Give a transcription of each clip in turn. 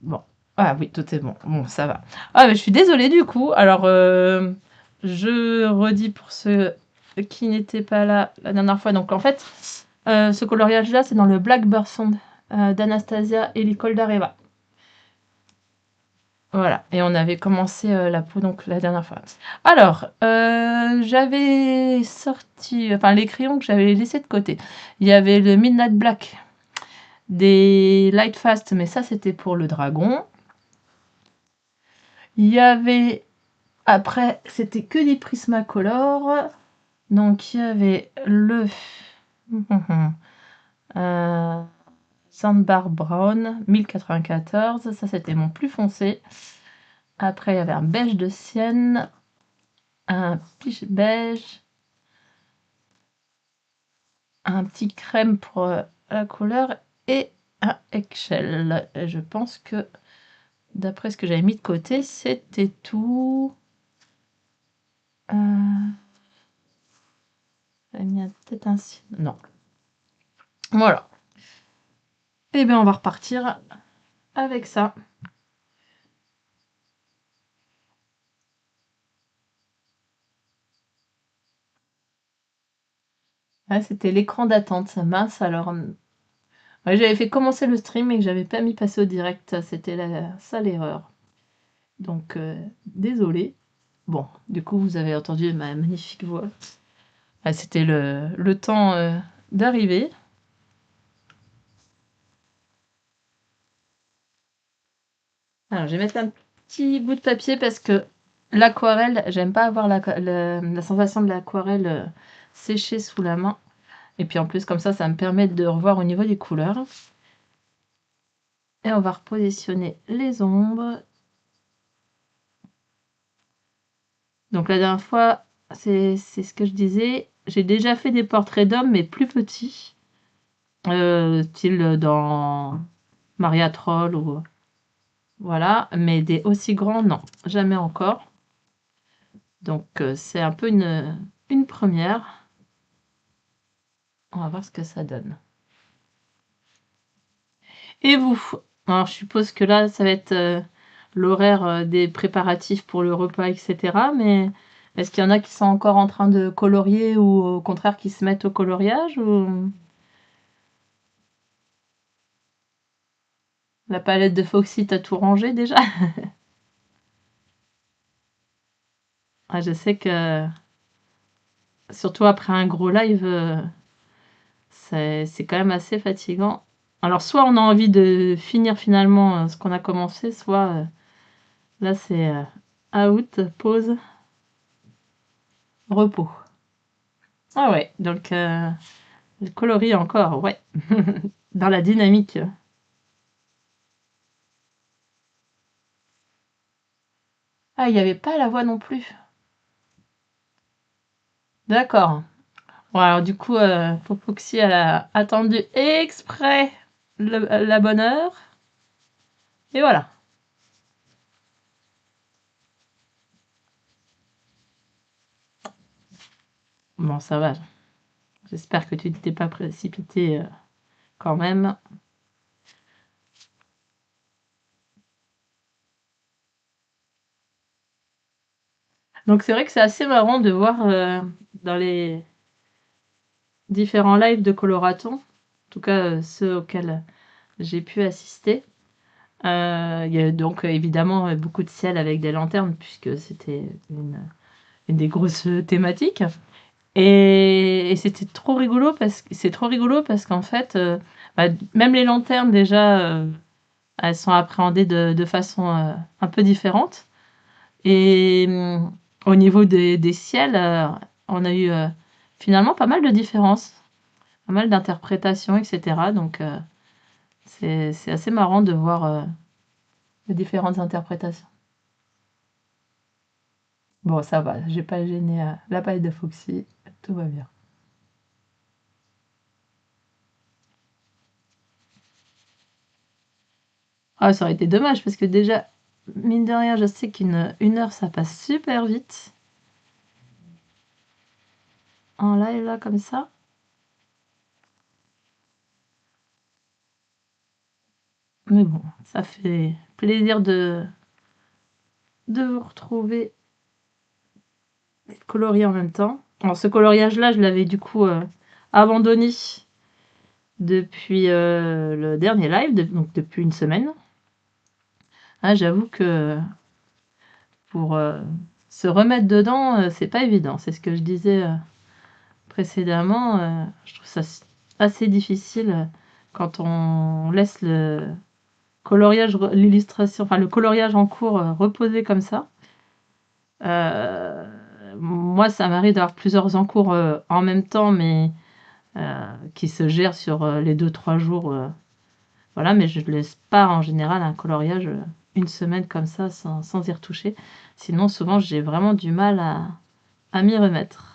Bon. Ah oui, tout est bon. Bon, ça va. Ah, mais je suis désolée du coup. Alors, je redis pour ceux qui n'étaient pas là la dernière fois. Donc, en fait, ce coloriage-là, c'est dans le Black Burson d'Anastasia et l'école d'Areva. Voilà, et on avait commencé la peau donc la dernière fois. Alors, j'avais sorti, enfin les crayons que j'avais laissés de côté. Il y avait le Midnight Black des Light Fast, mais ça c'était pour le dragon. Il y avait, après, c'était que des Prismacolor. Donc il y avait le Sandbar Brown 1094, ça c'était mon plus foncé. Après il y avait un beige de Sienne, un peach beige, un petit crème pour la couleur et un eggshell. Et je pense que d'après ce que j'avais mis de côté, c'était tout. J'avais mis peut-être un... Non. Voilà. Et bien on va repartir avec ça. Ah, c'était l'écran d'attente, mince alors. Ouais, j'avais fait commencer le stream et que j'avais pas mis passer au direct, c'était ça l'erreur. Donc désolé. Bon, du coup vous avez entendu ma magnifique voix. Ah, c'était le temps d'arriver. Alors je vais mettre un petit bout de papier parce que l'aquarelle, j'aime pas avoir la sensation de l'aquarelle séchée sous la main. Et puis en plus comme ça me permet de revoir au niveau des couleurs. Et on va repositionner les ombres. Donc la dernière fois, c'est ce que je disais, j'ai déjà fait des portraits d'hommes, mais plus petits, style dans Maria Troll ou voilà, mais des aussi grands, non, jamais encore. Donc c'est un peu une première. On va voir ce que ça donne. Et vous? Alors je suppose que là, ça va être l'horaire des préparatifs pour le repas, etc. Mais est-ce qu'il y en a qui sont encore en train de colorier ou au contraire qui se mettent au coloriage ou... La palette de Foxy, t'as tout rangé déjà? Ah, je sais que, surtout après un gros live, c'est quand même assez fatigant. Alors, soit on a envie de finir finalement ce qu'on a commencé, soit là c'est out, pause, repos. Ah ouais, donc le coloris encore, ouais, dans la dynamique. Ah, il n'y avait pas la voix non plus. D'accord. Bon, alors du coup, Foxy, elle a attendu exprès la bonne heure. Et voilà. Bon, ça va. J'espère que tu ne t'es pas précipité quand même. Donc c'est vrai que c'est assez marrant de voir dans les différents lives de coloraton, en tout cas ceux auxquels j'ai pu assister. Il y a donc évidemment beaucoup de ciel avec des lanternes puisque c'était une des grosses thématiques. Et c'était trop rigolo parce que c'est trop rigolo parce qu'en fait, bah, même les lanternes déjà, elles sont appréhendées de façon un peu différente. Et au niveau des ciels, on a eu finalement pas mal de différences, pas mal d'interprétations, etc. Donc c'est assez marrant de voir les différentes interprétations. Bon, ça va, j'ai pas gêné la paille de Foxy, tout va bien. Ah, ça aurait été dommage parce que déjà, mine de rien, je sais qu'une heure, ça passe super vite. En live, là, comme ça. Mais bon, ça fait plaisir de vous retrouver et de colorier en même temps. Alors ce coloriage-là, je l'avais du coup abandonné depuis le dernier live, donc depuis une semaine. Ah, j'avoue que pour se remettre dedans, c'est pas évident. C'est ce que je disais précédemment. Je trouve ça assez difficile quand on laisse le coloriage, l'illustration, enfin le coloriage en cours reposer comme ça. Moi, ça m'arrive d'avoir plusieurs en cours en même temps, mais qui se gèrent sur les 2-3 jours. Voilà, mais je ne laisse pas en général un coloriage une semaine comme ça sans y retoucher. Sinon, souvent, j'ai vraiment du mal à m'y remettre.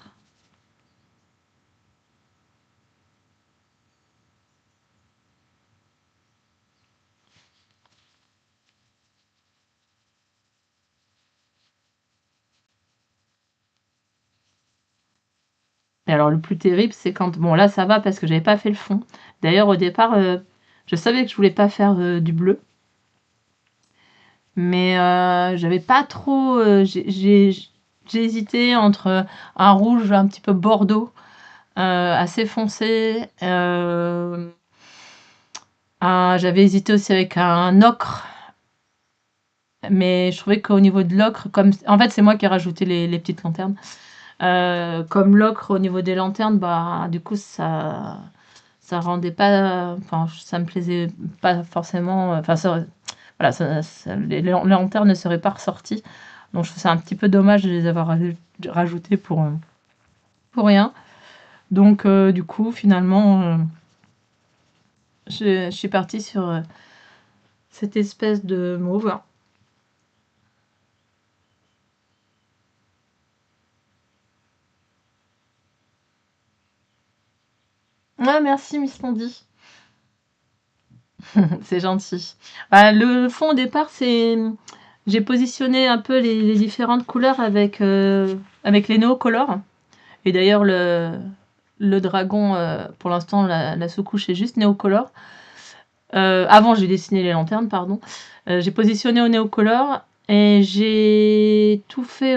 Et alors, le plus terrible, c'est quand... Bon, là, ça va parce que j'avais pas fait le fond. D'ailleurs, au départ, je savais que je voulais pas faire du bleu. Mais j'avais pas trop... j'ai hésité entre un rouge un petit peu bordeaux, assez foncé. J'avais hésité aussi avec un ocre. Mais je trouvais qu'au niveau de l'ocre, comme... En fait, c'est moi qui ai rajouté les petites lanternes. Comme l'ocre au niveau des lanternes, bah, du coup, ça rendait pas... Enfin, ça me plaisait pas forcément... Enfin, voilà, les lanternes ne seraient pas ressorties. Donc, je trouve ça un petit peu dommage de les avoir rajoutées pour rien. Donc, du coup, finalement, je suis partie sur cette espèce de mauve. Ouais, merci, Miss Mandy. C'est gentil. Bah, le fond, au départ, c'est... J'ai positionné un peu les différentes couleurs avec les néocolores. Et d'ailleurs, le dragon, pour l'instant, la sous-couche est juste néocolore. Avant, j'ai dessiné les lanternes, pardon. J'ai positionné au néocolore et j'ai tout fait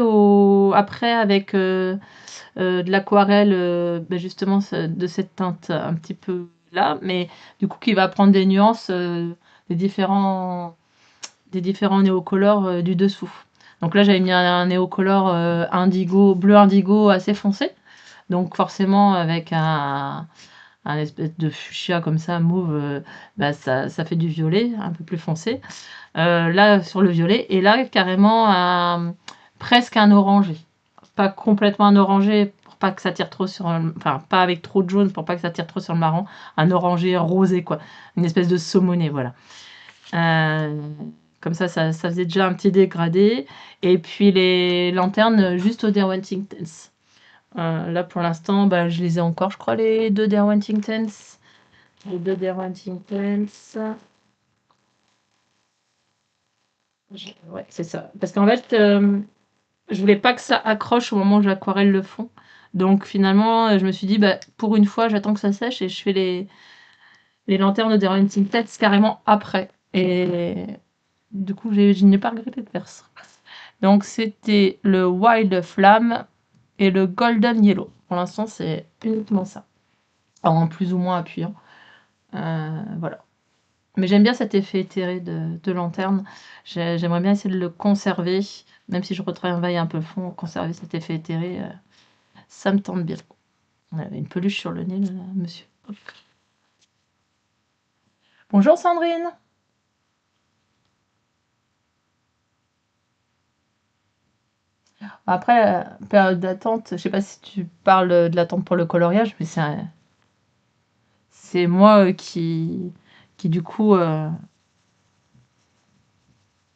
après avec de l'aquarelle, justement de cette teinte un petit peu là, mais du coup qui va prendre des nuances des différents néocolores du dessous. Donc là, j'avais mis un néocolore indigo, bleu indigo assez foncé. Donc forcément, avec un espèce de fuchsia comme ça, mauve, ça fait du violet, un peu plus foncé. Là, sur le violet, et là, carrément, presque un orangé. Pas complètement un orangé, pour pas que ça tire trop sur... Enfin, pas avec trop de jaune, pour pas que ça tire trop sur le marron. Un orangé rosé, quoi. Une espèce de saumoné, voilà. Comme ça faisait déjà un petit dégradé. Et puis les lanternes juste au Derwentings. Là, pour l'instant, je les ai encore, je crois, les deux Derwentings. Les deux Derwentings. Ouais, c'est ça. Parce qu'en fait, je voulais pas que ça accroche au moment où j'aquarelle le fond. Donc finalement, je me suis dit, pour une fois, j'attends que ça sèche et je fais les lanternes de Derwentings carrément après. Et du coup, je n'ai pas regretté de faire ça. Donc c'était le Wild Flamme et le Golden Yellow. Pour l'instant, c'est uniquement ça. En plus ou moins appuyant. Voilà. Mais j'aime bien cet effet éthéré de lanterne. J'aimerais bien essayer de le conserver, même si je retravaille un peu le fond, conserver cet effet éthéré. Ça me tente bien. On avait une peluche sur le nez, là, monsieur. Hop. Bonjour Sandrine. Après, la période d'attente, je sais pas si tu parles de l'attente pour le coloriage, mais c'est moi qui du coup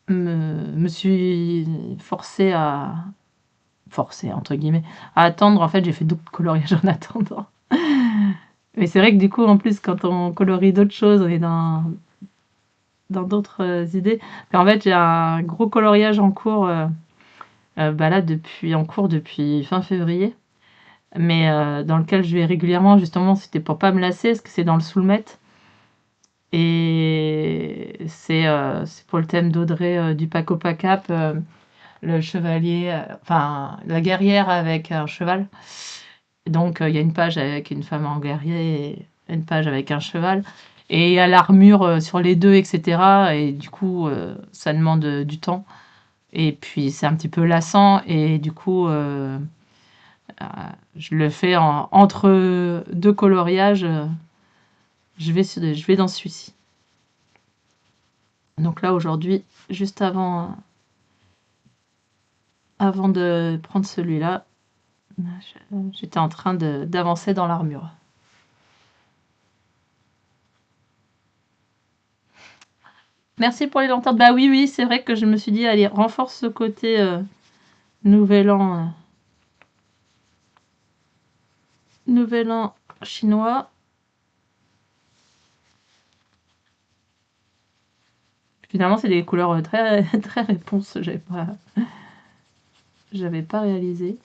me suis forcée entre guillemets à attendre. En fait, j'ai fait d'autres coloriages en attendant. Mais c'est vrai que du coup, en plus, quand on colorie d'autres choses, on est dans d'autres idées. Mais en fait, j'ai un gros coloriage en cours là depuis fin février, mais dans lequel je vais régulièrement, justement, c'était pour pas me lasser, parce que c'est dans le soulmette. Et c'est pour le thème d'Audrey du Paco Pacap, le chevalier, enfin la guerrière avec un cheval. Donc il y a une page avec une femme en guerrier et une page avec un cheval. Et il y a l'armure sur les deux, etc. Et du coup, ça demande du temps. Et puis c'est un petit peu lassant. Et du coup, je le fais entre deux coloriages. Je vais dans celui-ci. Donc là, aujourd'hui, juste avant de prendre celui-là, j'étais en train d'avancer dans l'armure. Merci pour les lanternes. Bah oui, oui, c'est vrai que je me suis dit, allez, renforce ce côté nouvel an, nouvel an chinois. Finalement, c'est des couleurs très, très réponses. J'avais pas réalisé.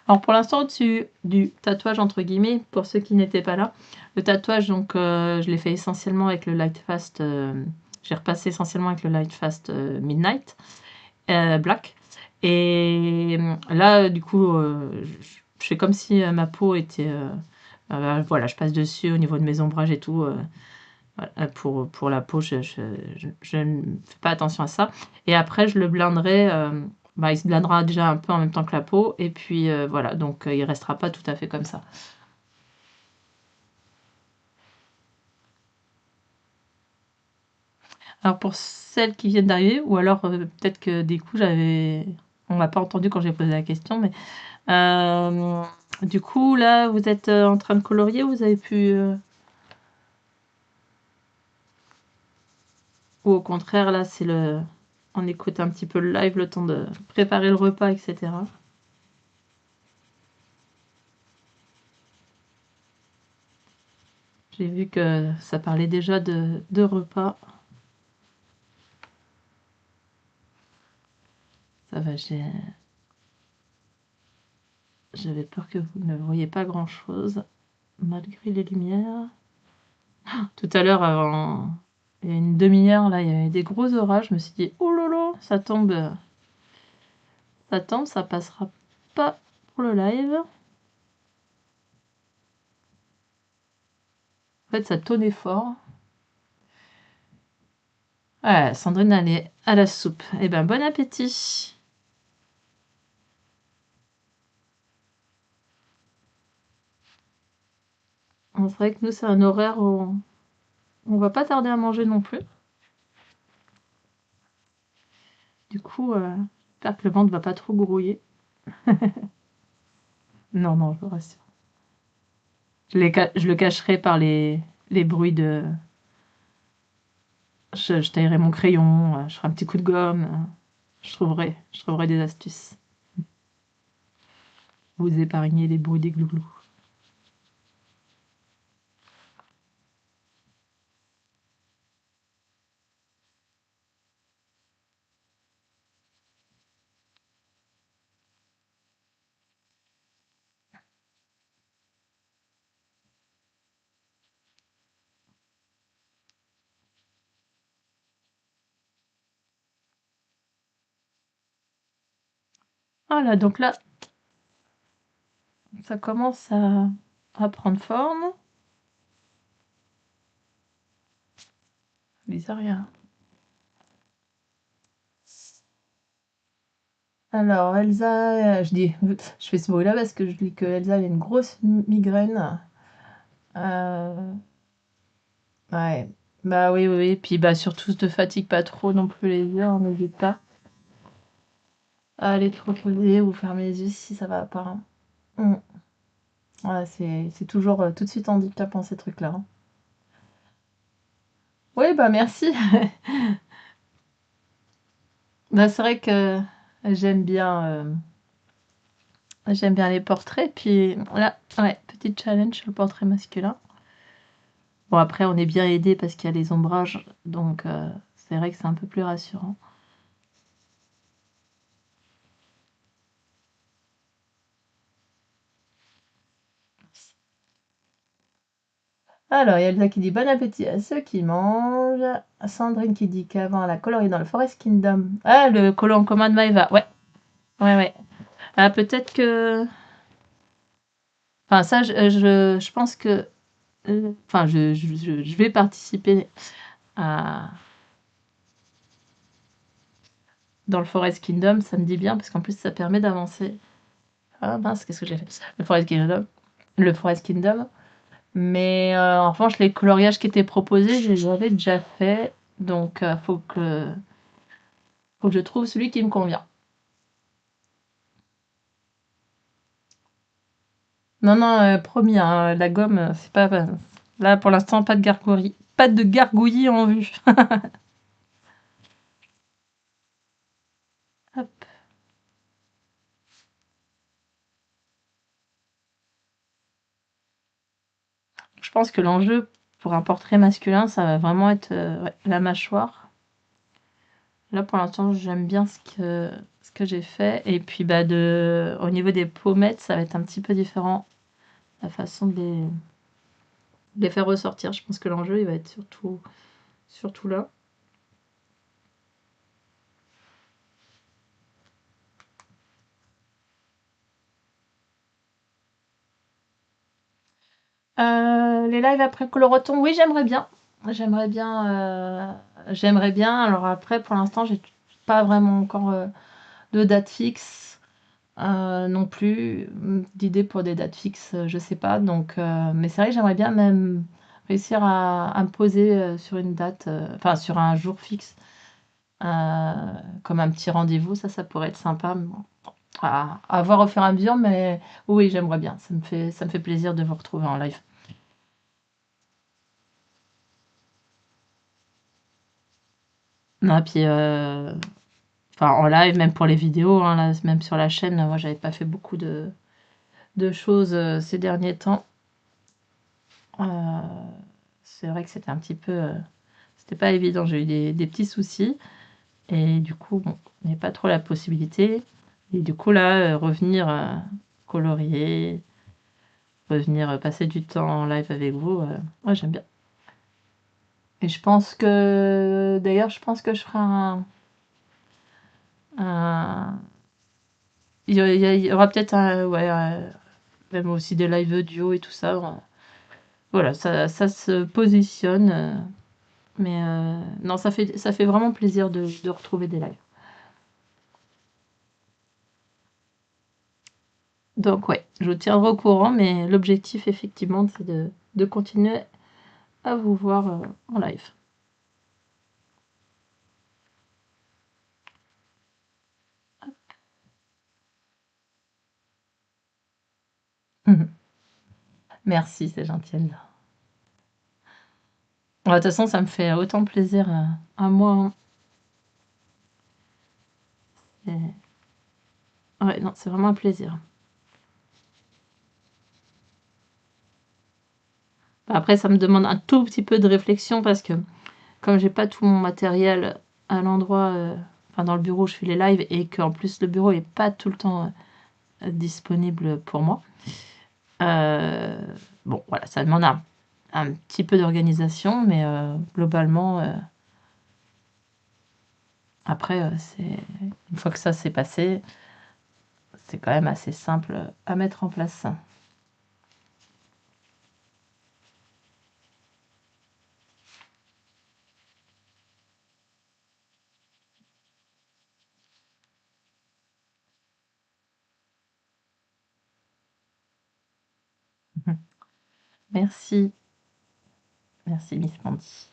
Alors pour l'instant, au-dessus du tatouage, entre guillemets, pour ceux qui n'étaient pas là, le tatouage, donc je l'ai fait essentiellement avec le Lightfast. J'ai repassé essentiellement avec le Lightfast Midnight Black. Et là, du coup, je fais comme si ma peau était. Voilà, je passe dessus au niveau de mes ombrages et tout. Voilà, pour la peau, je ne fais pas attention à ça. Et après, je le blinderai. Bah, il se blindera déjà un peu en même temps que la peau. Et puis voilà, donc il restera pas tout à fait comme ça. Alors pour celles qui viennent d'arriver, ou alors peut-être que des coups, on m'a pas entendu quand j'ai posé la question, mais du coup, là, vous êtes en train de colorier, vous avez pu... ou au contraire, là, on écoute un petit peu le live, le temps de préparer le repas, etc. J'ai vu que ça parlait déjà de repas. Ça va, j'avais peur que vous ne voyiez pas grand-chose, malgré les lumières. Tout à l'heure, il y a une demi-heure, là, il y avait des gros orages. Je me suis dit, oh là là, ça passera pas pour le live. En fait, ça tonnait fort. Ouais, Sandrine, elle est à la soupe. Eh ben, bon appétit. C'est vrai que nous, c'est un horaire où on va pas tarder à manger non plus. Du coup, j'espère que le ventre va pas trop grouiller. Non, non, je vous rassure. Je le cacherai par les bruits de... Je taillerai mon crayon, je ferai un petit coup de gomme. Je trouverai des astuces. Vous épargnez les bruits des glouglous. Voilà, donc là, ça commence à prendre forme. Bizarre, rien. Alors, Elsa, je fais ce bruit-là parce que je dis que Elsa a une grosse migraine. Ouais, bah oui, oui, oui. Puis bah surtout, ne te fatigue pas trop non plus les yeux, hein, n'hésite pas à aller te reposer ou fermer les yeux si ça va pas. Mm. Ouais, c'est toujours tout de suite handicapant ces trucs-là, hein. Oui, bah merci. Bah, c'est vrai que j'aime bien, j'aime bien les portraits. Puis là, ouais, petit challenge sur le portrait masculin. Bon, après, on est bien aidé parce qu'il y a les ombrages, donc c'est vrai que c'est un peu plus rassurant. Alors, il y a Elsa qui dit bon appétit à ceux qui mangent. Sandrine qui dit qu'avant elle a colorié dans le Forest Kingdom. Ah, le colo en commun de Maeva. Ouais, ouais, ouais. Ah, peut-être que. Enfin, ça, je pense que. Enfin, je vais participer à... dans le Forest Kingdom. Ça me dit bien, parce qu'en plus, ça permet d'avancer. Ah mince, qu'est-ce que j'ai fait? Le Forest Kingdom. Le Forest Kingdom. Mais en revanche, les coloriages qui étaient proposés, je les avais déjà fait. Donc, faut que je trouve celui qui me convient. Non, non, promis, hein, la gomme, c'est pas. Là, pour l'instant, pas de gargouillis. Pas de gargouillis en vue. Hop. Je pense que l'enjeu pour un portrait masculin, ça va vraiment être ouais, la mâchoire. Là, pour l'instant, j'aime bien ce que j'ai fait. Et puis, bah, au niveau des pommettes, ça va être un petit peu différent. La façon de les faire ressortir. Je pense que l'enjeu, il va être surtout là. Les lives après Coloraton, oui, j'aimerais bien. J'aimerais bien. J'aimerais bien. Alors après, pour l'instant, j'ai pas vraiment encore de date fixe non plus. D'idées pour des dates fixes, je sais pas. Donc, mais c'est vrai que j'aimerais bien même réussir à me poser sur une date, enfin sur un jour fixe, comme un petit rendez-vous. Ça pourrait être sympa. Mais bon, à voir au fur et à mesure, mais oui, j'aimerais bien. Ça me fait plaisir de vous retrouver en live. Non, puis enfin en live, même pour les vidéos, hein, là, même sur la chaîne, moi j'avais pas fait beaucoup de choses ces derniers temps. Euh, c'est vrai que c'était un petit peu. C'était pas évident, j'ai eu des petits soucis. Et du coup, bon, on n'avait pas trop la possibilité. Et du coup, là, revenir colorier, revenir passer du temps en live avec vous, moi j'aime bien. Et je pense que. D'ailleurs, je pense que je ferai un- il y aura peut-être un. Ouais, même aussi des live audio et tout ça. Voilà, ça se positionne. Mais non, ça fait vraiment plaisir de retrouver des lives. Donc ouais, je vous tiendrai au courant, mais l'objectif effectivement, c'est de continuer à vous voir en live. Merci, c'est gentil. De toute façon, ça me fait autant plaisir à moi, hein. Ouais, non, c'est vraiment un plaisir. Après, ça me demande un tout petit peu de réflexion parce que comme j'ai pas tout mon matériel à l'endroit, enfin dans le bureau où je fais les lives et qu'en plus le bureau est pas tout le temps disponible pour moi. Euh, bon, voilà, ça demande un petit peu d'organisation, mais globalement, après, une fois que ça s'est passé, c'est quand même assez simple à mettre en place. Merci, merci Miss Mandy.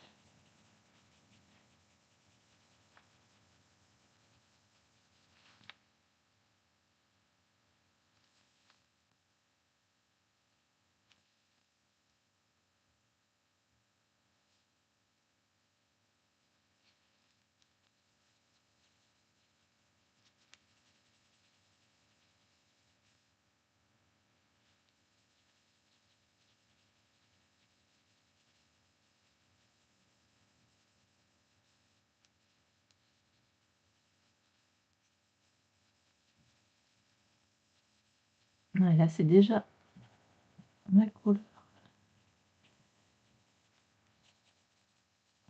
Ouais, là, c'est déjà ma couleur.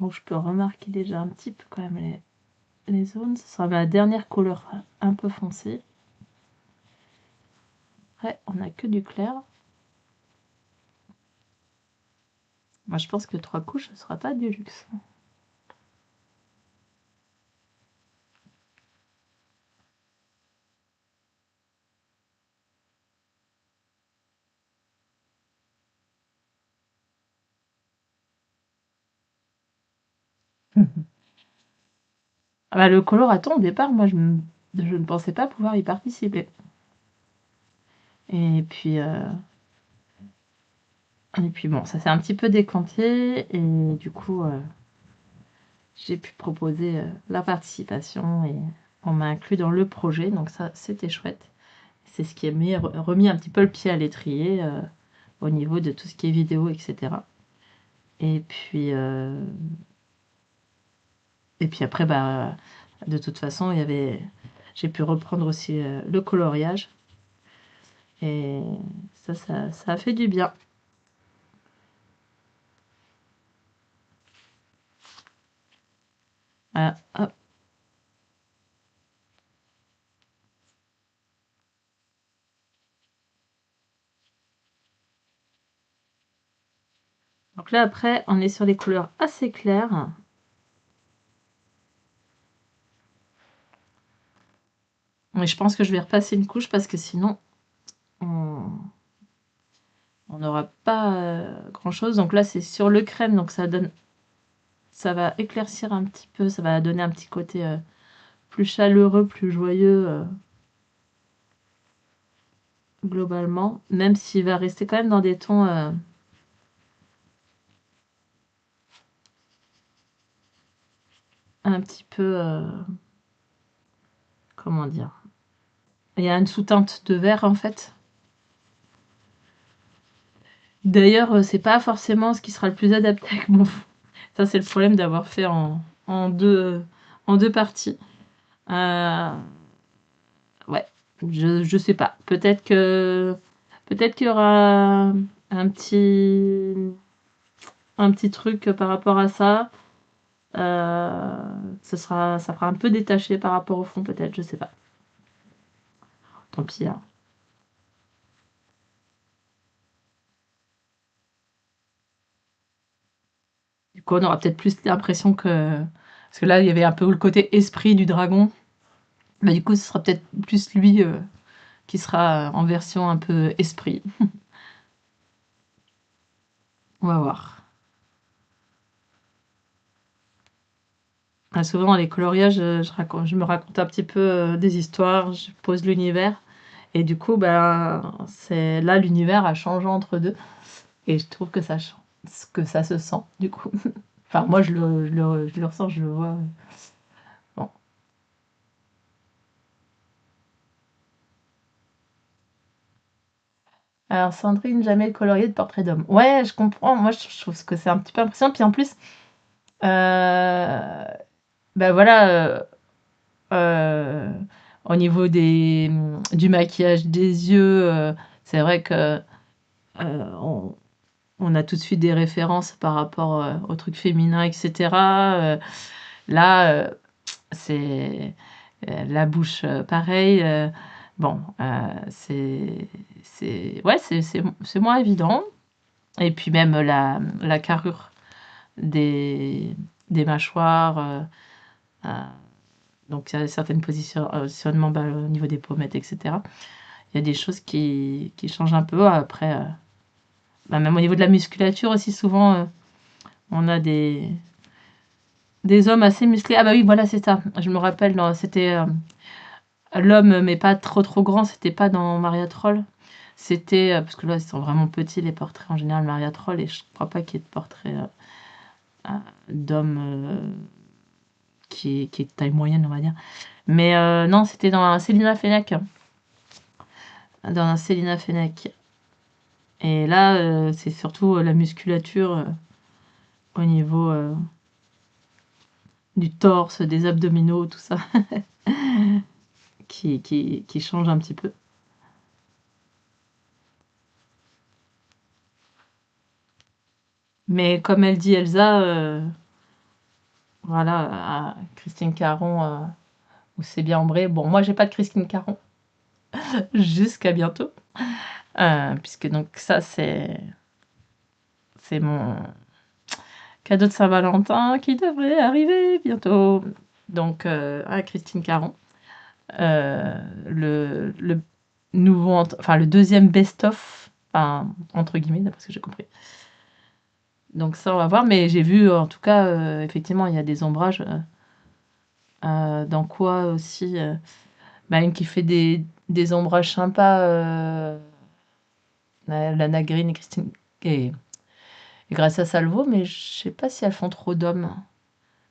Donc je peux remarquer déjà un petit peu quand même les zones. Ce sera ma dernière couleur un peu foncée. Après, on n'a que du clair. Moi, je pense que 3 couches, ce sera pas du luxe. Ah bah, le coloraton, au départ, moi, je ne pensais pas pouvoir y participer. Et puis bon, ça s'est un petit peu décanté et du coup, j'ai pu proposer, la participation et on m'a inclus dans le projet, donc ça, c'était chouette. C'est ce qui m'a remis un petit peu le pied à l'étrier, au niveau de tout ce qui est vidéo et cetera. Et puis après, bah, de toute façon, j'ai pu reprendre aussi, le coloriage et ça a fait du bien. Voilà, hop. Donc là, après, on est sur les couleurs assez claires. Mais je pense que je vais repasser une couche parce que sinon, on n'aura pas grand-chose. Donc là, c'est sur le crème, donc ça va éclaircir un petit peu, ça va donner un petit côté plus chaleureux, plus joyeux globalement, même s'il va rester quand même dans des tons un petit peu, comment dire, il y a une sous-teinte de vert en fait. D'ailleurs, c'est pas forcément ce qui sera le plus adapté avec mon fond. Ça, c'est le problème d'avoir fait en deux parties. Euh, ouais, je sais pas. Peut-être qu'il y aura un petit truc par rapport à ça. Ça fera un peu détaché par rapport au fond, peut-être, je sais pas. Tant pis, hein. Du coup, on aura peut-être plus l'impression que. Parce que là, il y avait un peu le côté esprit du dragon. Bah, du coup, ce sera peut-être plus lui qui sera en version un peu esprit. On va voir. Ah, souvent, dans les coloriages, je me raconte un petit peu des histoires, je pose l'univers. Et du coup, ben, c'est là, l'univers a changé entre deux. Et je trouve que ça se sent, du coup. Enfin, moi, je le ressens, je le vois. Bon. Alors, Sandrine, jamais le colorier de portrait d'homme. Ouais, je comprends. Moi, je trouve que c'est un petit peu impressionnant. Puis en plus, ben voilà, euh, au niveau du maquillage des yeux, c'est vrai que on a tout de suite des références par rapport aux trucs féminins, etc. Là, c'est la bouche, pareil. Bon, ouais, c'est moins évident. Et puis même la carrure des mâchoires. Euh, donc il y a certains positionnements bah, au niveau des pommettes, etc. Il y a des choses qui changent un peu. Après, bah, même au niveau de la musculature aussi, souvent, on a des hommes assez musclés. Ah bah oui, voilà, c'est ça. Je me rappelle, c'était l'homme, mais pas trop trop grand. C'était pas dans Maria Troll. C'était, parce que là, ils sont vraiment petits, les portraits en général, Maria Troll, et je crois pas qu'il y ait de portrait d'homme qui est de taille moyenne, on va dire. Mais non, c'était dans un Célina Fennec. Dans un Célina Fennec. Et là, c'est surtout la musculature au niveau du torse, des abdominaux, tout ça, qui change un petit peu. Mais comme elle dit Elsa, Voilà, à Christine Caron, où c'est bien ombré. Bon, moi, j'ai pas de Christine Caron. Jusqu'à bientôt. Puisque donc ça, c'est mon cadeau de Saint-Valentin qui devrait arriver bientôt. Donc, à Christine Caron. Le nouveau, enfin, le deuxième best-of, enfin, entre guillemets, d'après ce que j'ai compris. Donc ça, on va voir. Mais j'ai vu, en tout cas, effectivement, il y a des ombrages. Dans quoi aussi bah, une qui fait des ombrages sympas, Lana Green et Christine et Gracia Salvo, mais je sais pas si elles font trop d'hommes.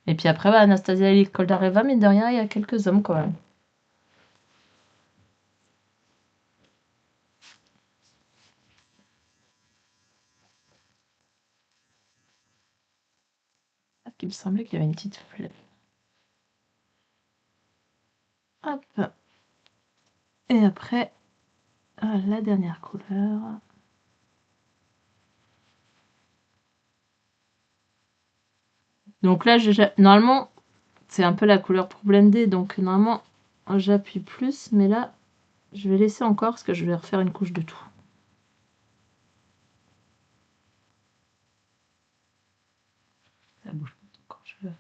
Et puis après, bah, Anastasia Koldareva, mais de rien, il y a quelques hommes quand même. Ah, il me semblait qu'il y avait une petite flemme. Hop. Et après, la dernière couleur. Donc là, normalement, c'est un peu la couleur pour blender, donc normalement, j'appuie plus, mais là, je vais laisser encore parce que je vais refaire une couche de tout. Ça bouge pas quand je veux.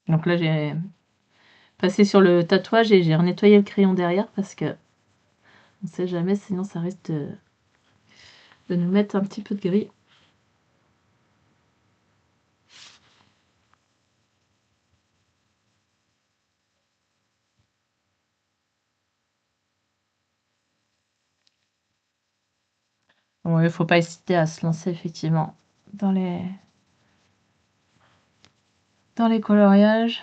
Donc là, j'ai passé sur le tatouage et j'ai nettoyé le crayon derrière parce que on sait jamais, sinon ça risque de nous mettre un petit peu de gris. Ouais, faut pas hésiter à se lancer effectivement dans les coloriages.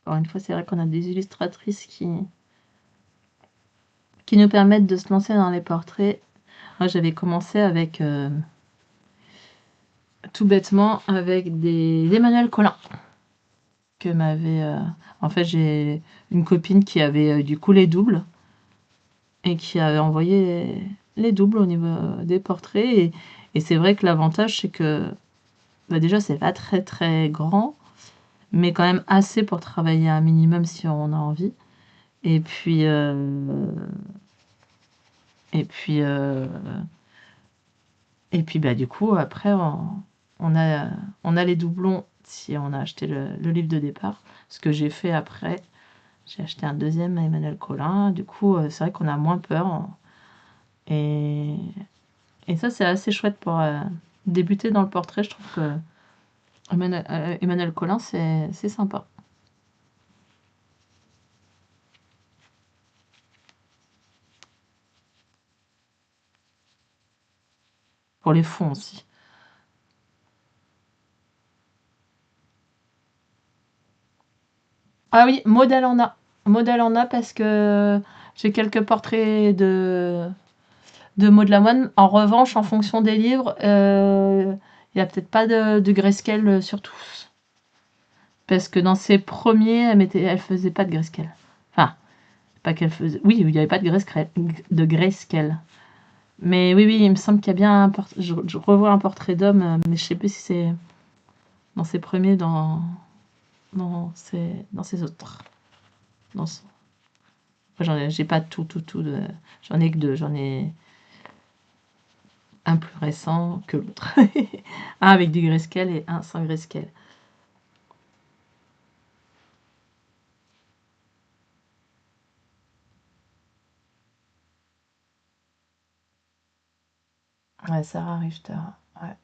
Encore une fois, c'est vrai qu'on a des illustratrices qui nous permettent de se lancer dans les portraits. Moi, j'avais commencé avec tout bêtement avec des Emmanuel Collin que m'avait. En fait, j'ai une copine qui avait du coup les doubles et qui avait envoyé les doubles au niveau des portraits. Et c'est vrai que l'avantage, c'est que bah déjà, c'est pas très très grand, mais quand même assez pour travailler un minimum si on a envie. Et puis, et puis, et puis bah, du coup, après, on a, on a les doublons si on a acheté le livre de départ. Ce que j'ai fait après, j'ai acheté un deuxième à Emmanuel Collin. Du coup, c'est vrai qu'on a moins peur. Et, et ça, c'est assez chouette pour débuter dans le portrait. Je trouve que Emmanuel Collin, c'est sympa. Pour les fonds aussi. Ah oui, modèle en a. Modèle en a parce que j'ai quelques portraits de Maud Lamoine. En revanche, en fonction des livres, il n'y a peut-être pas de grayscale sur tous. Parce que dans ses premiers, elle faisait pas de grayscale. Enfin, pas qu'elle faisait. Oui, il n'y avait pas de grayscale. Mais oui, oui, il me semble qu'il y a bien un portrait. Je revois un portrait d'homme, mais je sais plus si c'est dans ses premiers, dans ses autres. Dans son- Enfin, j'ai pas tout j'en ai que deux. J'en ai un plus récent que l'autre. Un avec du grayscale et un sans grayscale. Ouais, Sarah Richter. Ouais.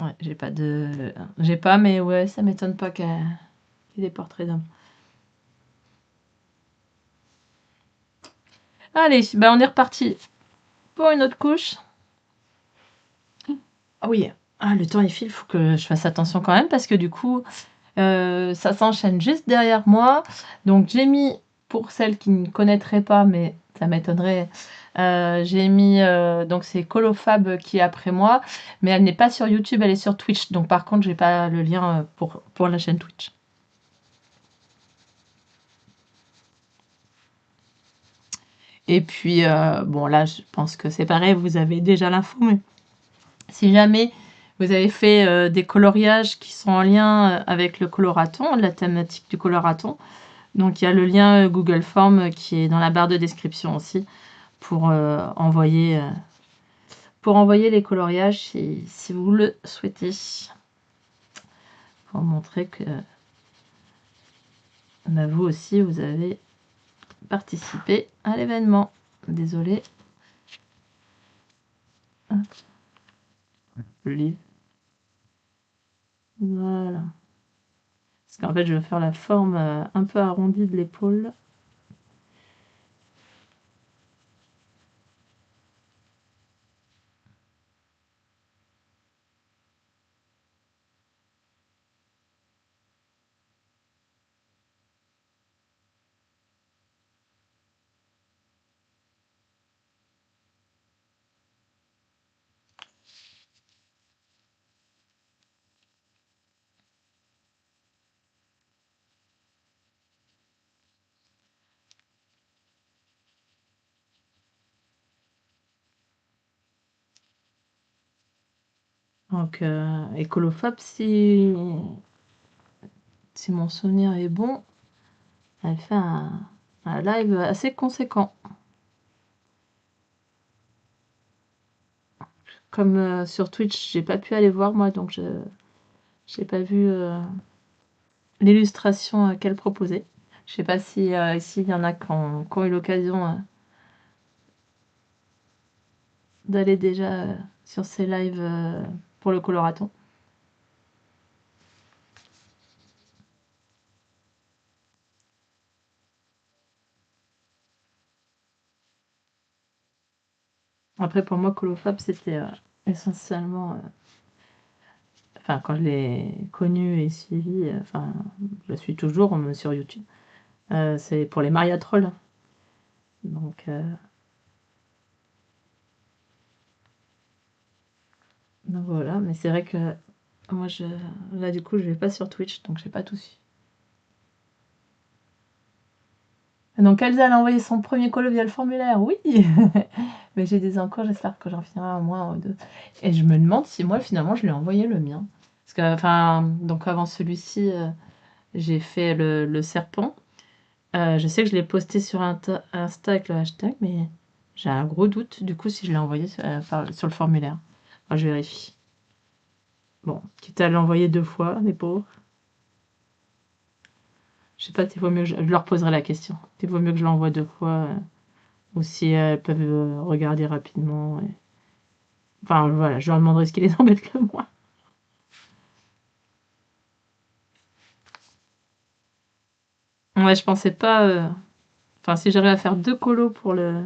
Ouais, j'ai pas, mais ouais, ça m'étonne pas qu'il y ait des portraits d'hommes. Allez, bah on est reparti pour une autre couche. Ah oui, le temps il file, faut que je fasse attention quand même parce que du coup, ça s'enchaîne juste derrière moi. Donc j'ai mis, pour celles qui ne connaîtraient pas, mais ça m'étonnerait, j'ai mis, donc c'est Colofab qui est après moi, mais elle n'est pas sur YouTube, elle est sur Twitch. Donc par contre, j'ai pas le lien pour la chaîne Twitch. Et puis, bon là, je pense que c'est pareil, vous avez déjà l'info, mais si jamais vous avez fait des coloriages qui sont en lien avec le coloraton, la thématique du coloraton, donc il y a le lien Google Form qui est dans la barre de description aussi pour envoyer les coloriages si vous le souhaitez. Pour montrer que bah, vous aussi vous avez participé à l'événement. Désolée. Le livre. Voilà. Parce qu'en fait, je vais faire la forme un peu arrondie de l'épaule. Donc, Ecolofab, si mon souvenir est bon, elle fait un live assez conséquent. Comme sur Twitch, j'ai pas pu aller voir moi, donc je n'ai pas vu l'illustration qu'elle proposait. Je sais pas si s'il y en a qui ont eu l'occasion d'aller déjà sur ces lives pour le coloraton. Après, pour moi, Colofab, c'était essentiellement... Enfin, quand je l'ai connu et suivi, enfin, je la suis toujours sur YouTube. C'est pour les Maria Trolls. Donc voilà, mais c'est vrai que moi, là, du coup, je vais pas sur Twitch, donc j'ai pas tout su. Donc Elsa, elle a envoyé son premier colo via le formulaire, oui. Mais j'ai des encours, j'espère que j'en finirai un mois ou deux. Et je me demande si moi, finalement, je lui ai envoyé le mien. Parce que, enfin, donc avant celui-ci, j'ai fait le serpent. Je sais que je l'ai posté sur Insta avec le hashtag, mais j'ai un gros doute, du coup, si je l'ai envoyé sur le formulaire. Enfin, je vérifie. Bon, quitte à l'envoyer 2 fois, les pauvres. Je sais pas, il vaut mieux que je leur poserai la question. Il vaut mieux que je l'envoie 2 fois, ou si elles peuvent regarder rapidement. Enfin, voilà, je leur demanderai ce qui les embête le moins. Ouais, je pensais pas. Enfin, si j'arrive à faire 2 colos pour le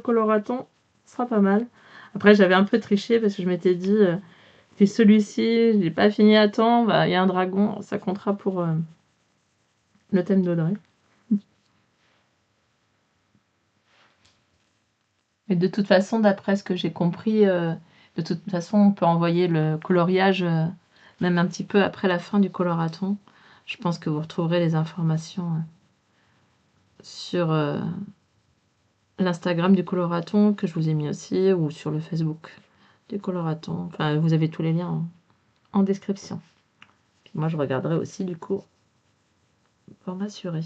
coloraton, ce sera pas mal. Après, j'avais un peu triché parce que je m'étais dit, fais celui-ci, je l'ai pas fini à temps, bah, il y a un dragon, ça comptera pour le thème d'Audrey. Mais de toute façon, d'après ce que j'ai compris, de toute façon, on peut envoyer le coloriage même un petit peu après la fin du coloraton. Je pense que vous retrouverez les informations sur l'Instagram du coloraton que je vous ai mis aussi, ou sur le Facebook du coloraton. Enfin, vous avez tous les liens en description. Puis moi, je regarderai aussi du coup pour m'assurer.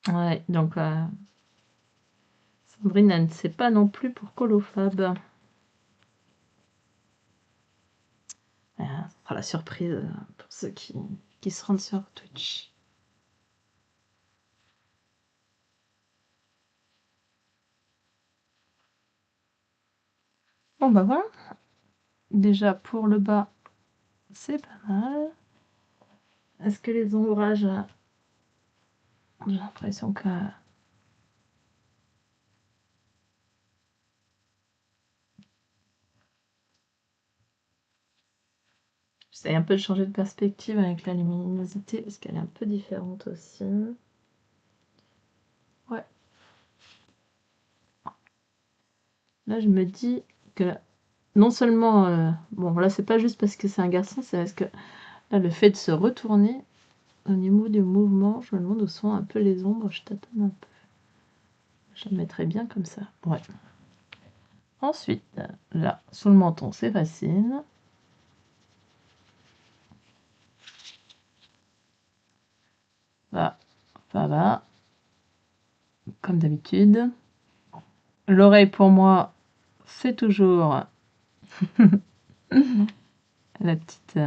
Ouais, donc Sandrine, elle ne sait pas non plus pour Colofab. fera la surprise pour ceux qui se rendent sur Twitch. Bon bah voilà. Déjà pour le bas, c'est pas mal. Est-ce que les ombrages, j'ai l'impression que j'essaie un peu de changer de perspective avec la luminosité parce qu'elle est un peu différente aussi. Ouais. Là, je me dis que non seulement, bon là c'est pas juste parce que c'est un garçon, c'est parce que là le fait de se retourner au niveau du mouvement, je me demande où sont un peu les ombres, je tâtonne un peu. Je le mettrais bien comme ça. Ouais. Ensuite, là, sous le menton, c'est facile. Là, ça va. Comme d'habitude. L'oreille, pour moi, c'est toujours la petite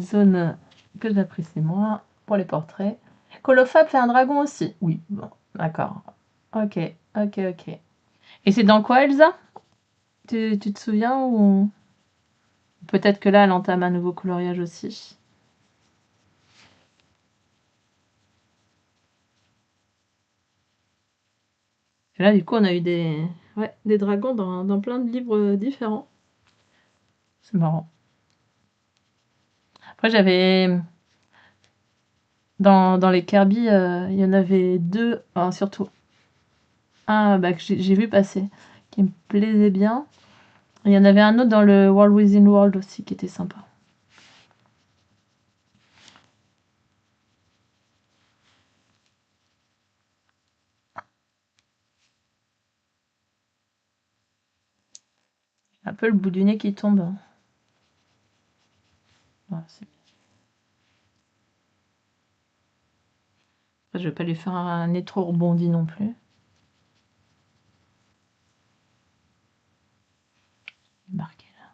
zone que j'apprécie moins pour les portraits. Colofab fait un dragon aussi. Oui, bon, d'accord. Ok, ok, ok. Et c'est dans quoi, Elsa? Tu te souviens ou peut-être que là, elle entame un nouveau coloriage aussi. Et là, du coup, on a eu des dragons dans plein de livres différents. C'est marrant. Après, j'avais... Dans les Kirby, il y en avait deux, enfin, surtout un bah, que j'ai vu passer, qui me plaisait bien. Et il y en avait un autre dans le World Within World aussi, qui était sympa. Un peu le bout du nez qui tombe. Voilà, je vais pas lui faire un nez trop rebondi non plus. Marqué là.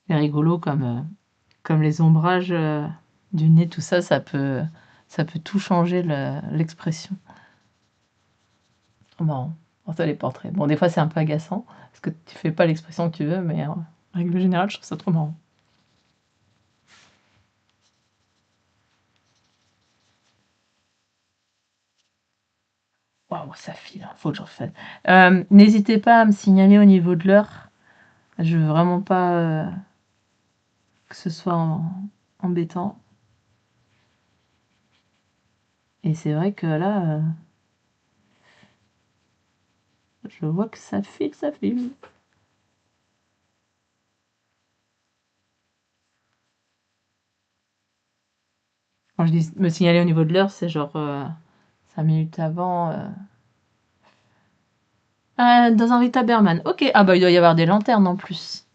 C'est rigolo comme les ombrages du nez, tout ça, ça peut tout changer l'expression. Trop marrant. Bon, ça, les portraits. Bon, des fois, c'est un peu agaçant, parce que tu fais pas l'expression que tu veux, mais en règle générale, je trouve ça trop marrant. Waouh, ça file, hein, faut que je refasse. N'hésitez pas à me signaler au niveau de l'heure. Je veux vraiment pas que ce soit embêtant. Et c'est vrai que là, je vois que ça file, ça file. Quand je dis me signaler au niveau de l'heure, c'est genre 5 minutes avant. Dans un Rita Berman. Ok, ah bah il doit y avoir des lanternes en plus.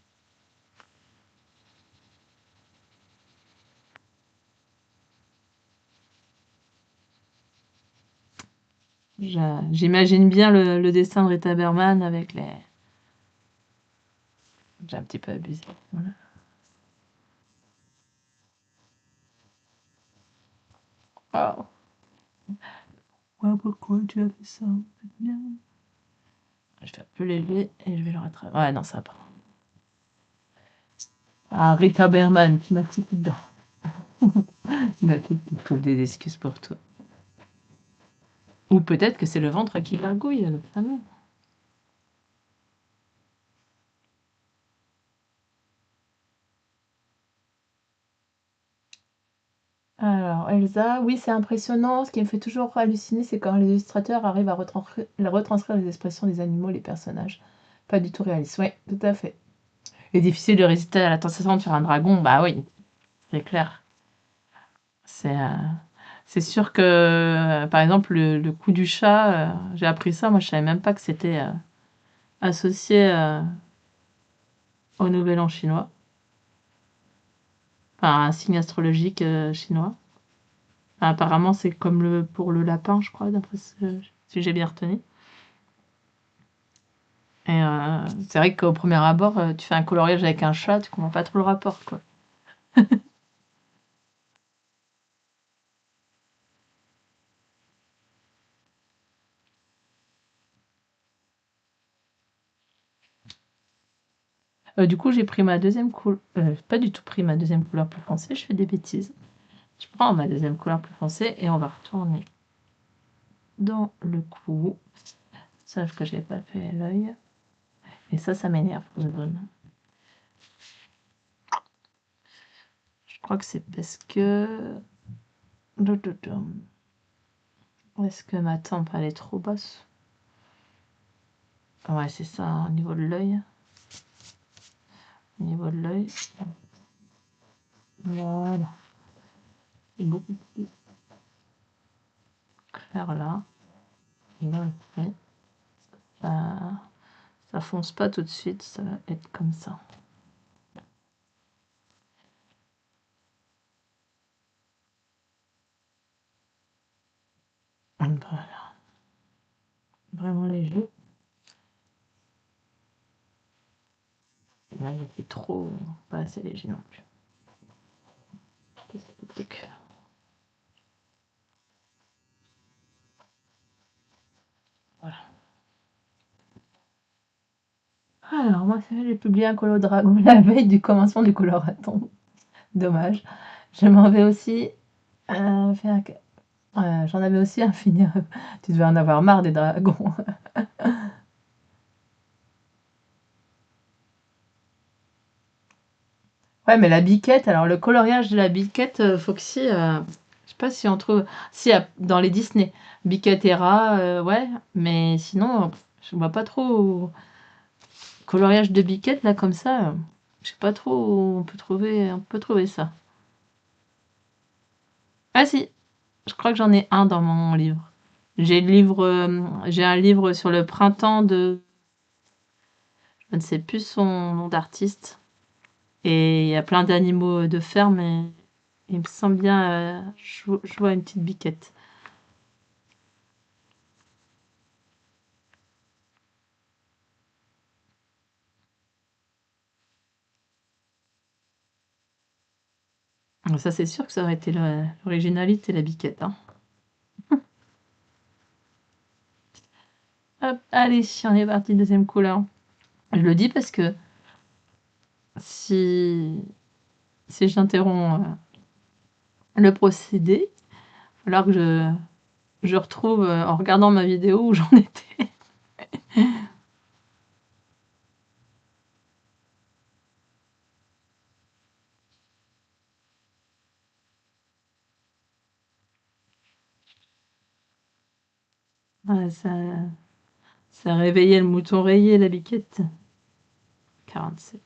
J'imagine bien le dessin de Rita Berman avec les... J'ai un petit peu abusé. Voilà. Oh. Ouais, pourquoi tu as fait ça? C'est bien. Je vais un peu l'élever et je vais le rattraper. Ouais, non, ça va pas. Ah, Rita Berman, tu m'as foutu dedans. Il faut des excuses pour toi. Ou peut-être que c'est le ventre qui gargouille, le fameux. Alors, Elsa, oui, c'est impressionnant. Ce qui me fait toujours halluciner, c'est quand les illustrateurs arrivent à retranscrire les expressions des animaux, les personnages. Pas du tout réaliste. Oui, tout à fait. Et difficile de résister à la tentation de faire un dragon, bah oui, c'est clair. C'est sûr que, par exemple, le coup du chat, j'ai appris ça, moi je savais même pas que c'était associé au Nouvel An chinois. Enfin, un signe astrologique chinois. Enfin, apparemment, c'est comme pour le lapin, je crois, d'après si j'ai bien retenu. Et c'est vrai qu'au premier abord, tu fais un coloriage avec un chat, tu comprends pas trop le rapport, quoi. Du coup, j'ai pris ma deuxième couleur, pas du tout pris ma deuxième couleur plus foncée, je fais des bêtises. Je prends ma deuxième couleur plus foncée et on va retourner dans le cou. Sauf que j'ai pas fait l'œil. Et ça m'énerve, le jaune. Je crois que c'est parce que... Est-ce que ma tempe, elle est trop basse? Ouais, c'est ça, au niveau de l'œil. Au niveau de l'œil. Voilà. C'est beaucoup plus clair là. Et là, après, ça fonce pas tout de suite, ça va être comme ça. Voilà. Vraiment léger. Là, il trop... pas assez léger non plus. Qu'est-ce que c'est que... Voilà. Alors, moi, j'ai publié un colo dragon la veille du commencement du coloraton. Dommage. Je m'en vais aussi faire... j'en avais aussi un finir. Tu devais en avoir marre des dragons. Ouais, mais la biquette, alors le coloriage de la biquette, Foxy, je sais pas si on trouve... Si, dans les Disney. Biquette et rat, ouais, mais sinon, je vois pas trop... Coloriage de biquette, là, comme ça, je sais pas trop où on peut trouver ça. Ah si, je crois que j'en ai un dans mon livre. J'ai un livre sur le printemps de... Je ne sais plus son nom d'artiste. Et il y a plein d'animaux de ferme et il me semble bien, je vois une petite biquette. Ça, c'est sûr que ça aurait été l'originalité, la biquette, hein. Hop, allez, on est parti, deuxième couleur. Je le dis parce que si, si j'interromps le procédé, alors que je retrouve en regardant ma vidéo où j'en étais. Ouais, ça a réveillé le mouton rayé, la biquette. 47.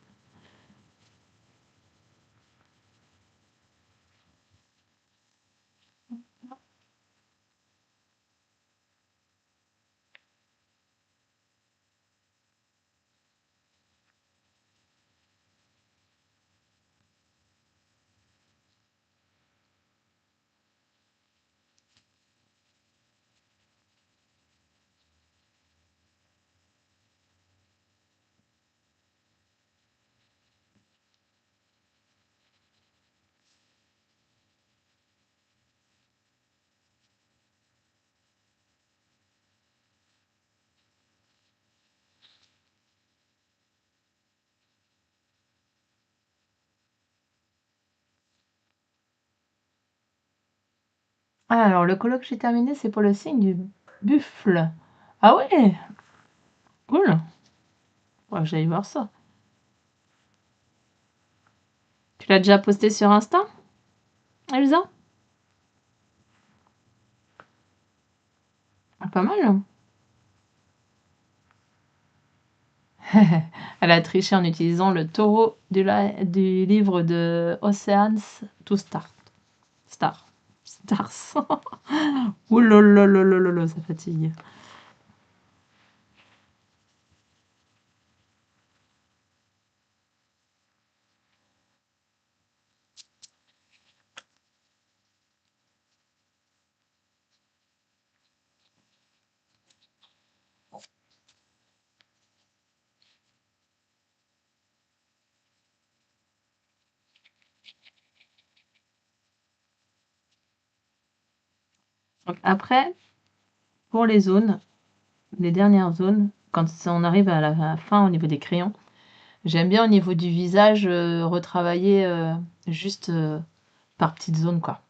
Ah, alors, le colloque que j'ai terminé, c'est pour le signe du buffle. Ah ouais, cool. Ouais, j'allais voir ça. Tu l'as déjà posté sur Insta, Elsa? Ah, pas mal, hein. Elle a triché en utilisant le taureau du livre de Oceans to Start. Star. Stars. Ouh là là là là là là, ça fatigue. Donc après, pour les zones, les dernières zones, quand on arrive à la fin au niveau des crayons, j'aime bien au niveau du visage retravailler juste par petites zones, quoi.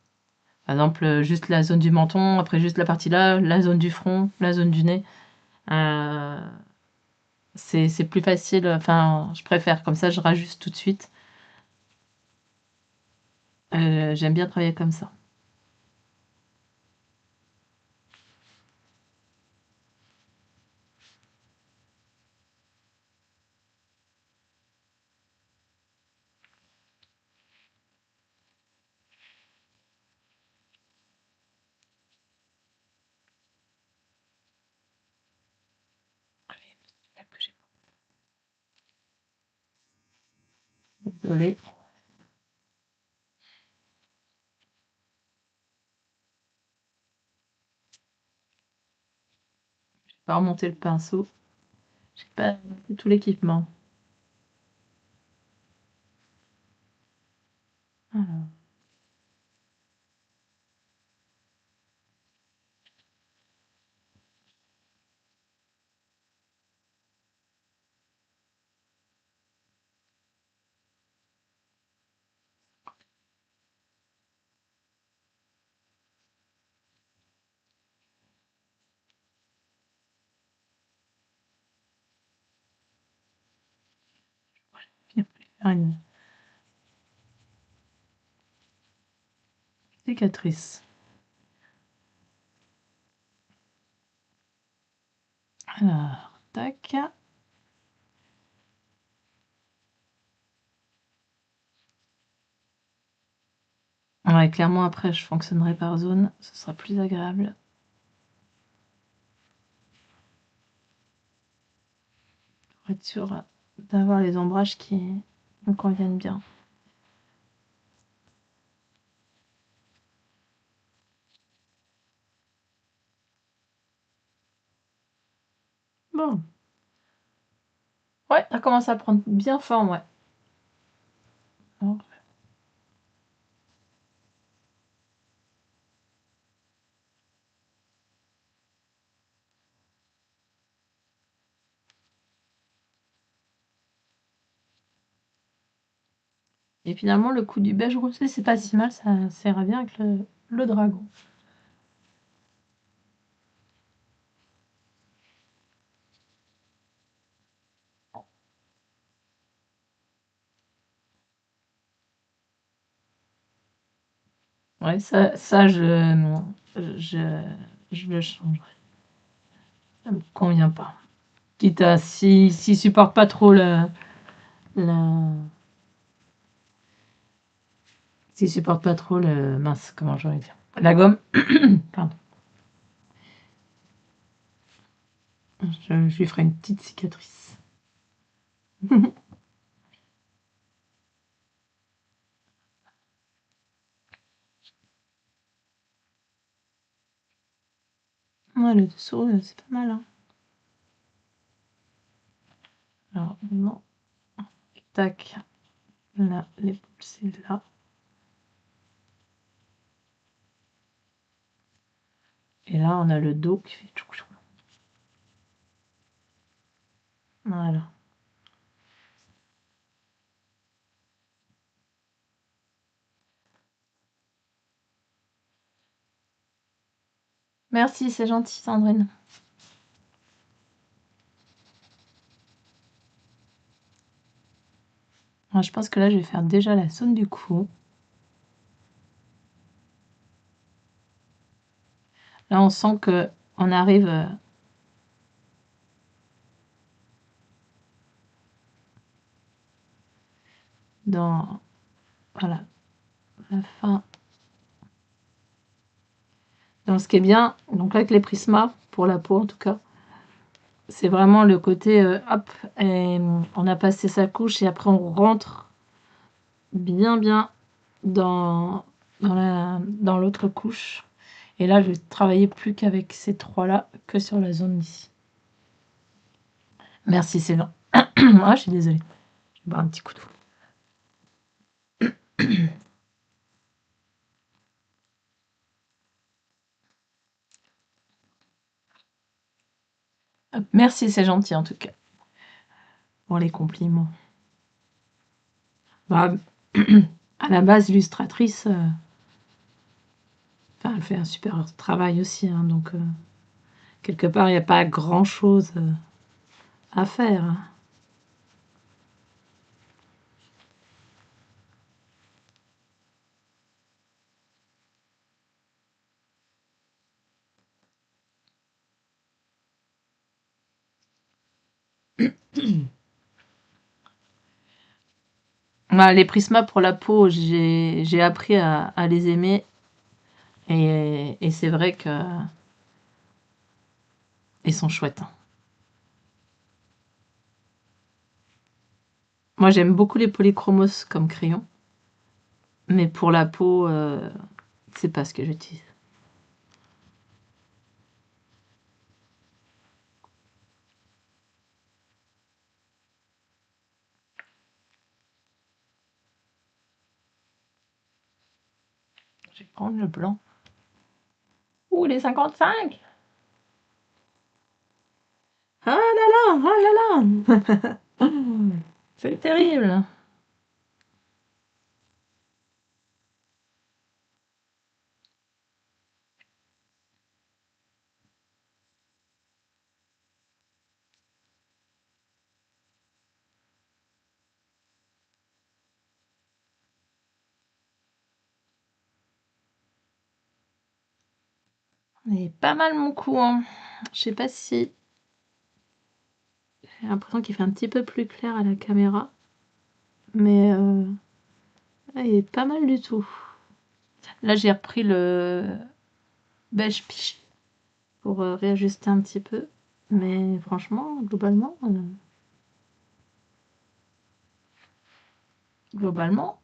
Par exemple, juste la zone du menton, après juste la partie là, la zone du front, la zone du nez. Euh, c'est plus facile, enfin, je préfère, comme ça je rajuste tout de suite. J'aime bien travailler comme ça. Désolée. Je vais pas remonter le pinceau. J'ai pas tout l'équipement. Alors, je vais faire une cicatrice. Alors, tac. Ouais, clairement, après, je fonctionnerai par zone. Ce sera plus agréable. Pour être sûr d'avoir les ombrages qui me conviennent bien. Bon. Ouais, ça commence à prendre bien forme, ouais. Alors, et finalement, le coup du beige rosé, c'est pas si mal, ça ira bien avec le dragon. Ouais, ça je le changerai. Ça me convient pas. Quitte à s'il supporte pas trop la s'il supporte pas trop le mince, comment j'aurais dire. La gomme, pardon. Je lui ferai une petite cicatrice. Ouais, le dessous, c'est pas mal, hein. Alors, non. Tac. Là, l'épaule, c'est là. Et là, on a le dos qui fait tchou tchou. Voilà. Merci, c'est gentil, Sandrine. Alors, je pense que là, je vais faire déjà la zone du cou. Là, on sent que on arrive dans voilà, la fin. Donc, ce qui est bien, donc avec les Prisma, pour la peau en tout cas, c'est vraiment le côté hop, et on a passé sa couche et après on rentre bien dans l'autre couche. Et là, je vais travailler plus qu'avec ces trois-là que sur la zone d'ici. Merci, c'est bon. Ah, je suis désolée. Je vais boire un petit coup d'eau. Merci, c'est gentil en tout cas, pour les compliments. Bah, à la base, illustratrice, elle fait un super travail aussi, hein, donc quelque part, il n'y a pas grand-chose à faire, hein. Bah, les prismas pour la peau, j'ai appris à les aimer et c'est vrai que ils sont chouettes, hein. Moi, j'aime beaucoup les polychromos comme crayon, mais pour la peau, c'est pas ce que j'utilise. Je vais prendre le blanc. Ouh, les 55! Ah là là, ah là là! C'est terrible! Et pas mal mon coup, hein. Je sais pas si... J'ai l'impression qu'il fait un petit peu plus clair à la caméra. Mais il est pas mal du tout. Là, j'ai repris le beige piche pour réajuster un petit peu. Mais franchement, globalement,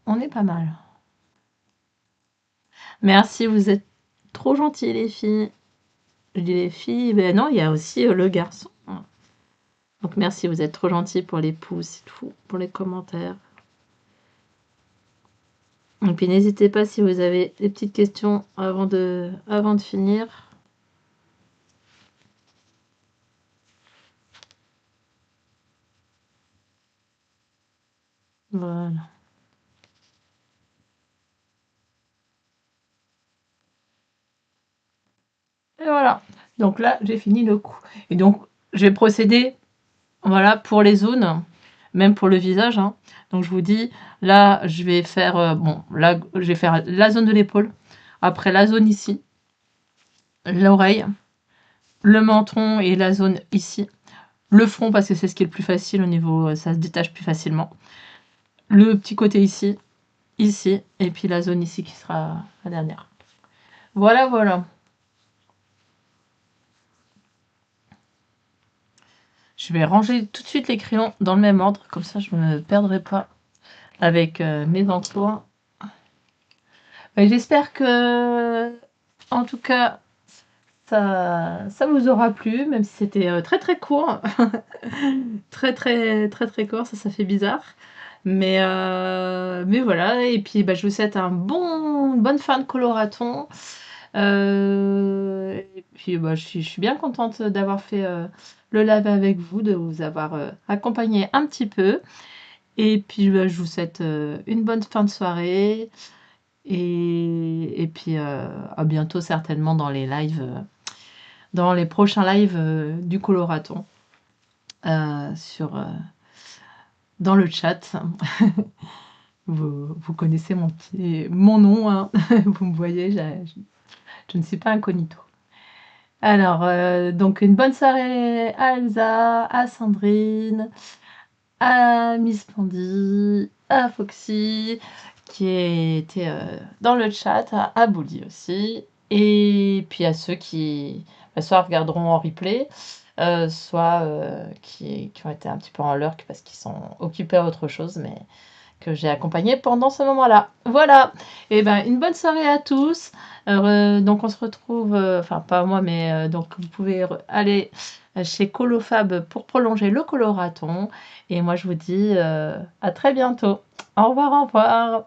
on est pas mal. Merci, vous êtes trop gentils les filles. Je dis les filles, ben non, il y a aussi le garçon. Donc merci, vous êtes trop gentils pour les pouces et tout, pour les commentaires. Et puis n'hésitez pas si vous avez des petites questions avant de finir. Voilà. Et voilà. Donc là, j'ai fini le coup. Et donc, je vais procéder, voilà, pour les zones, même pour le visage, hein. Donc je vous dis, là, je vais faire, bon, là, je vais faire la zone de l'épaule, après la zone ici, l'oreille, le menton et la zone ici, le front parce que c'est ce qui est le plus facile au niveau, ça se détache plus facilement, le petit côté ici, ici, et puis la zone ici qui sera la dernière. Voilà, voilà. Je vais ranger tout de suite les crayons dans le même ordre, comme ça je ne me perdrai pas avec mes emplois. J'espère que, en tout cas, ça vous aura plu, même si c'était très très court. Très très très très court, ça fait bizarre. Mais voilà, et puis je vous souhaite une bonne fin de coloraton. Et puis je suis bien contente d'avoir fait le live avec vous, de vous avoir accompagné un petit peu. Et puis je vous souhaite une bonne fin de soirée. Et puis à bientôt certainement dans les lives, dans les prochains lives du coloraton sur dans le chat. Vous connaissez mon nom, hein. Vous me voyez, je ne suis pas incognito. Alors, donc une bonne soirée à Elsa, à Sandrine, à Miss Pandy, à Foxy, qui était dans le chat, à Bully aussi, et puis à ceux qui soit regarderont en replay, soit qui ont été un petit peu en lurk parce qu'ils sont occupés à autre chose, mais que j'ai accompagné pendant ce moment-là. Voilà. Et une bonne soirée à tous. Donc on se retrouve, enfin pas moi, mais donc vous pouvez aller chez Colofab pour prolonger le coloraton. Et moi je vous dis à très bientôt. Au revoir, au revoir.